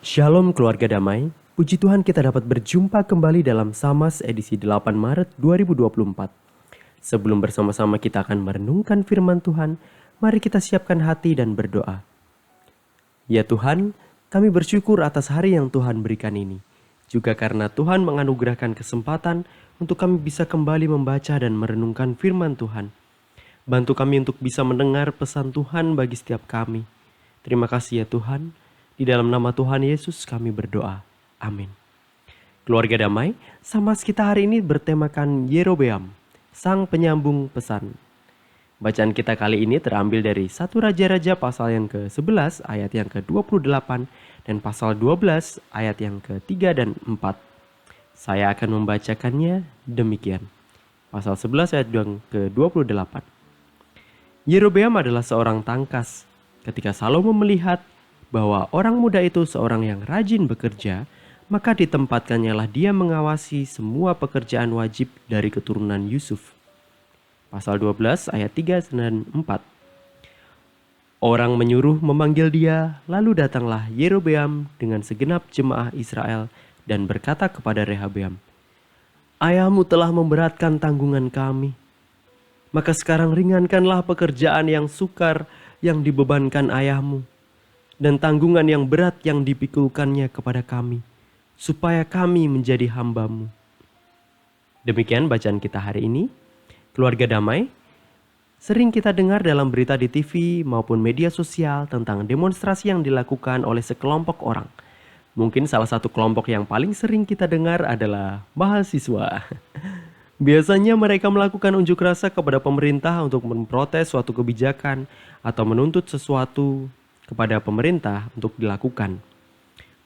Shalom keluarga damai, puji Tuhan kita dapat berjumpa kembali dalam Samas edisi 8 Maret 2024. Sebelum bersama-sama kita akan merenungkan firman Tuhan, mari kita siapkan hati dan berdoa. Ya Tuhan, kami bersyukur atas hari yang Tuhan berikan ini. Juga karena Tuhan menganugerahkan kesempatan untuk kami bisa kembali membaca dan merenungkan firman Tuhan. Bantu kami untuk bisa mendengar pesan Tuhan bagi setiap kami. Terima kasih ya Tuhan. Di dalam nama Tuhan Yesus kami berdoa. Amin. Keluarga damai, Samas kita hari ini bertemakan Yerobeam, sang penyambung pesan. Bacaan kita kali ini terambil dari 1 Raja-Raja pasal yang ke-11 ayat yang ke-28 dan pasal 12 ayat yang ke-3 dan 4. Saya akan membacakannya demikian. Pasal 11 ayat yang ke-28. Yerobeam adalah seorang tangkas. Ketika Salomo melihat bahwa orang muda itu seorang yang rajin bekerja, maka ditempatkannya lah dia mengawasi semua pekerjaan wajib dari keturunan Yusuf. Pasal 12 ayat 3 dan 4. Orang menyuruh memanggil dia, lalu datanglah Yerobeam dengan segenap jemaah Israel dan berkata kepada Rehabeam, "Ayahmu telah memberatkan tanggungan kami. Maka sekarang ringankanlah pekerjaan yang sukar yang dibebankan ayahmu, dan tanggungan yang berat yang dipikulkannya kepada kami, supaya kami menjadi hamba-Mu." Demikian bacaan kita hari ini. Keluarga damai, sering kita dengar dalam berita di TV maupun media sosial tentang demonstrasi yang dilakukan oleh sekelompok orang. Mungkin salah satu kelompok yang paling sering kita dengar adalah mahasiswa. Biasanya mereka melakukan unjuk rasa kepada pemerintah untuk memprotes suatu kebijakan atau menuntut sesuatu kepada pemerintah untuk dilakukan.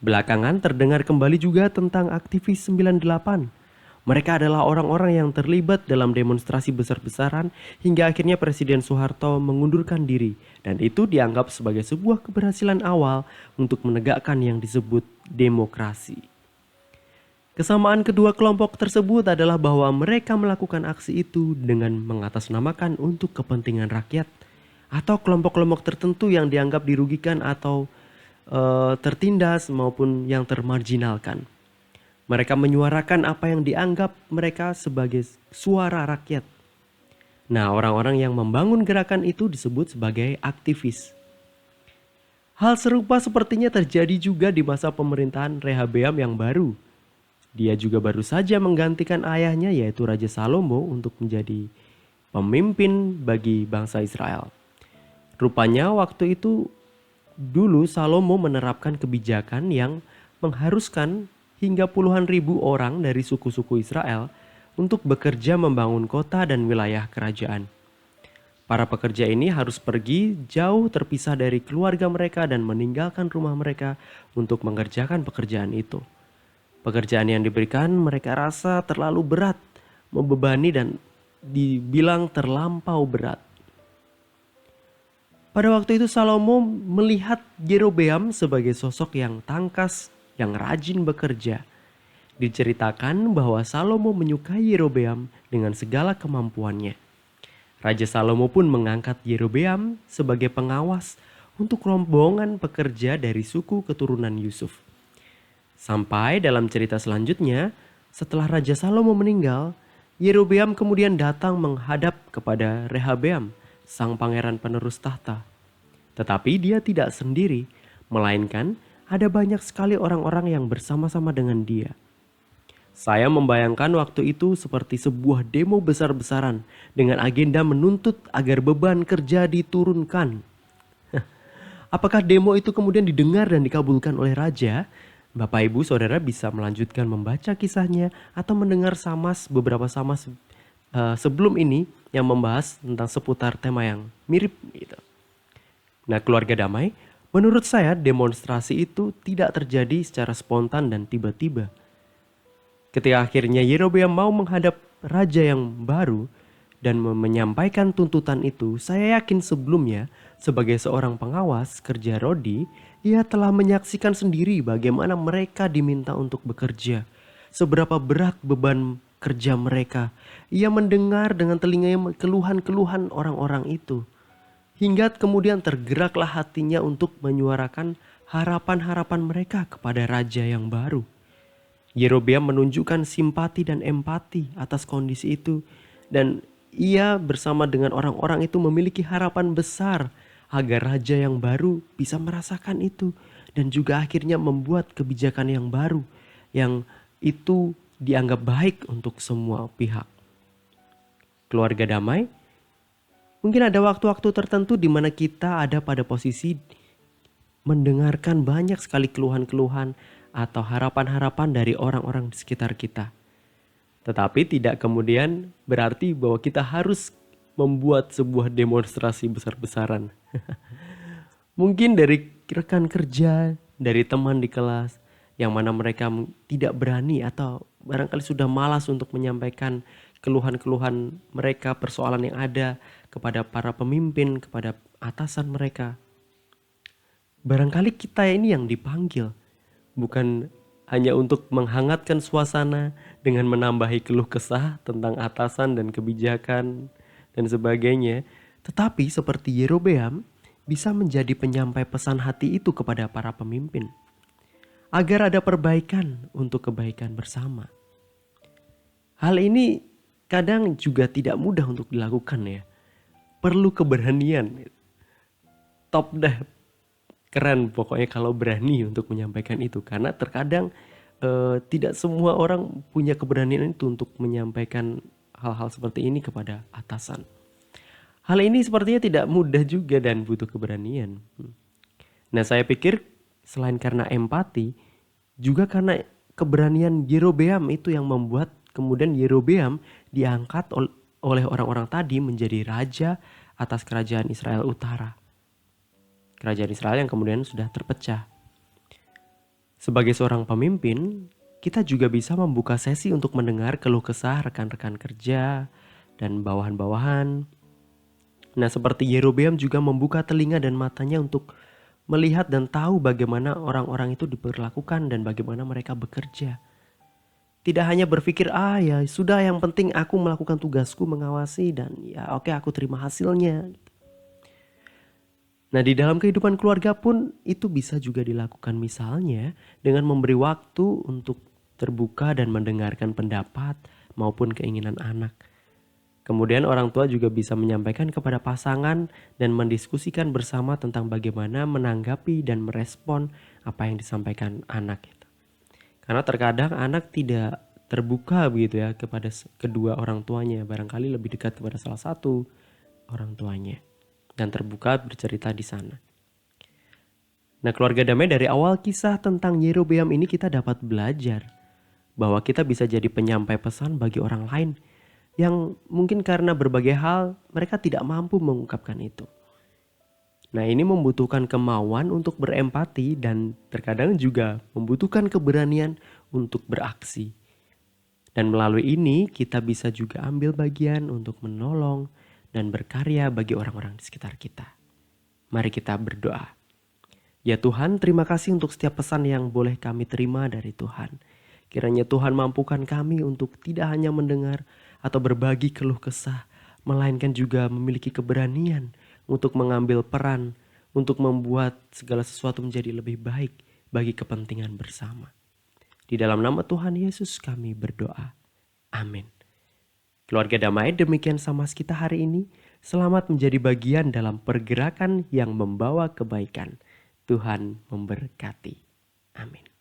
Belakangan terdengar kembali juga tentang aktivis 98. Mereka adalah orang-orang yang terlibat dalam demonstrasi besar-besaran hingga akhirnya Presiden Soeharto mengundurkan diri, dan itu dianggap sebagai sebuah keberhasilan awal untuk menegakkan yang disebut demokrasi. Kesamaan kedua kelompok tersebut adalah bahwa mereka melakukan aksi itu dengan mengatasnamakan untuk kepentingan rakyat atau kelompok-kelompok tertentu yang dianggap dirugikan atau tertindas maupun yang termarginalkan. Mereka menyuarakan apa yang dianggap mereka sebagai suara rakyat. Nah, orang-orang yang membangun gerakan itu disebut sebagai aktivis. Hal serupa sepertinya terjadi juga di masa pemerintahan Rehabeam yang baru. Dia juga baru saja menggantikan ayahnya yaitu Raja Salomo untuk menjadi pemimpin bagi bangsa Israel. Rupanya waktu itu dulu Salomo menerapkan kebijakan yang mengharuskan hingga puluhan ribu orang dari suku-suku Israel untuk bekerja membangun kota dan wilayah kerajaan. Para pekerja ini harus pergi jauh terpisah dari keluarga mereka dan meninggalkan rumah mereka untuk mengerjakan pekerjaan itu. Pekerjaan yang diberikan mereka rasa terlalu berat, membebani dan dibilang terlampau berat. Pada waktu itu Salomo melihat Yerobeam sebagai sosok yang tangkas, yang rajin bekerja. Diceritakan bahwa Salomo menyukai Yerobeam dengan segala kemampuannya. Raja Salomo pun mengangkat Yerobeam sebagai pengawas untuk rombongan pekerja dari suku keturunan Yusuf. Sampai dalam cerita selanjutnya, setelah Raja Salomo meninggal, Yerobeam kemudian datang menghadap kepada Rehabeam, sang pangeran penerus tahta. Tetapi dia tidak sendiri, melainkan ada banyak sekali orang-orang yang bersama-sama dengan dia. Saya membayangkan waktu itu seperti sebuah demo besar-besaran dengan agenda menuntut agar beban kerja diturunkan. Apakah demo itu kemudian didengar dan dikabulkan oleh raja? Bapak Ibu Saudara bisa melanjutkan membaca kisahnya atau mendengar beberapa samas sebelum ini yang membahas tentang seputar tema yang mirip gitu. Nah, keluarga damai, menurut saya demonstrasi itu tidak terjadi secara spontan dan tiba-tiba. Ketika akhirnya Yerobeam mau menghadap raja yang baru dan menyampaikan tuntutan itu, saya yakin sebelumnya sebagai seorang pengawas kerja Rodi, ia telah menyaksikan sendiri bagaimana mereka diminta untuk bekerja. Seberapa berat beban kerja mereka. Ia mendengar dengan telinganya keluhan-keluhan orang-orang itu. Hingga kemudian tergeraklah hatinya untuk menyuarakan harapan-harapan mereka kepada raja yang baru. Yerobeam menunjukkan simpati dan empati atas kondisi itu, dan ia bersama dengan orang-orang itu memiliki harapan besar agar raja yang baru bisa merasakan itu dan juga akhirnya membuat kebijakan yang baru yang itu dianggap baik untuk semua pihak. Keluarga damai, mungkin ada waktu-waktu tertentu di mana kita ada pada posisi mendengarkan banyak sekali keluhan-keluhan atau harapan-harapan dari orang-orang di sekitar kita. Tetapi tidak kemudian berarti bahwa kita harus membuat sebuah demonstrasi besar-besaran. Mungkin dari rekan kerja, dari teman di kelas, yang mana mereka tidak berani atau barangkali sudah malas untuk menyampaikan keluhan-keluhan mereka, persoalan yang ada kepada para pemimpin, kepada atasan mereka. Barangkali kita ini yang dipanggil, bukan hanya untuk menghangatkan suasana dengan menambahi keluh kesah tentang atasan dan kebijakan dan sebagainya, tetapi seperti Yerobeam bisa menjadi penyampai pesan hati itu kepada para pemimpin agar ada perbaikan untuk kebaikan bersama. Hal ini kadang juga tidak mudah untuk dilakukan ya. Perlu keberanian. Top dah. Keren pokoknya kalau berani untuk menyampaikan itu. Karena terkadang tidak semua orang punya keberanian itu untuk menyampaikan hal-hal seperti ini kepada atasan. Hal ini sepertinya tidak mudah juga dan butuh keberanian. Nah, saya pikir selain karena empati, juga karena keberanian Yerobeam itu yang membuat kemudian Yerobeam diangkat oleh orang-orang tadi menjadi raja atas kerajaan Israel Utara. Kerajaan Israel yang kemudian sudah terpecah. Sebagai seorang pemimpin, kita juga bisa membuka sesi untuk mendengar keluh kesah rekan-rekan kerja dan bawahan-bawahan. Nah, seperti Yerobeam juga membuka telinga dan matanya untuk melihat dan tahu bagaimana orang-orang itu diperlakukan dan bagaimana mereka bekerja. Tidak hanya berpikir, ya sudah, yang penting aku melakukan tugasku mengawasi dan ya oke, aku terima hasilnya. Nah, di dalam kehidupan keluarga pun itu bisa juga dilakukan, misalnya dengan memberi waktu untuk terbuka dan mendengarkan pendapat maupun keinginan anak. Kemudian orang tua juga bisa menyampaikan kepada pasangan dan mendiskusikan bersama tentang bagaimana menanggapi dan merespon apa yang disampaikan anak. Karena terkadang anak tidak terbuka begitu ya kepada kedua orang tuanya, barangkali lebih dekat kepada salah satu orang tuanya dan terbuka bercerita di sana. Nah, keluarga damai, dari awal kisah tentang Yerobeam ini kita dapat belajar bahwa kita bisa jadi penyampai pesan bagi orang lain yang mungkin karena berbagai hal mereka tidak mampu mengungkapkan itu. Nah, ini membutuhkan kemauan untuk berempati dan terkadang juga membutuhkan keberanian untuk beraksi. Dan melalui ini kita bisa juga ambil bagian untuk menolong dan berkarya bagi orang-orang di sekitar kita. Mari kita berdoa. Ya Tuhan, terima kasih untuk setiap pesan yang boleh kami terima dari Tuhan. Kiranya Tuhan mampukan kami untuk tidak hanya mendengar atau berbagi keluh kesah, melainkan juga memiliki keberanian untuk mengambil peran, untuk membuat segala sesuatu menjadi lebih baik bagi kepentingan bersama. Di dalam nama Tuhan Yesus kami berdoa. Amin. Keluarga damai, demikian Samas kita hari ini. Selamat menjadi bagian dalam pergerakan yang membawa kebaikan. Tuhan memberkati. Amin.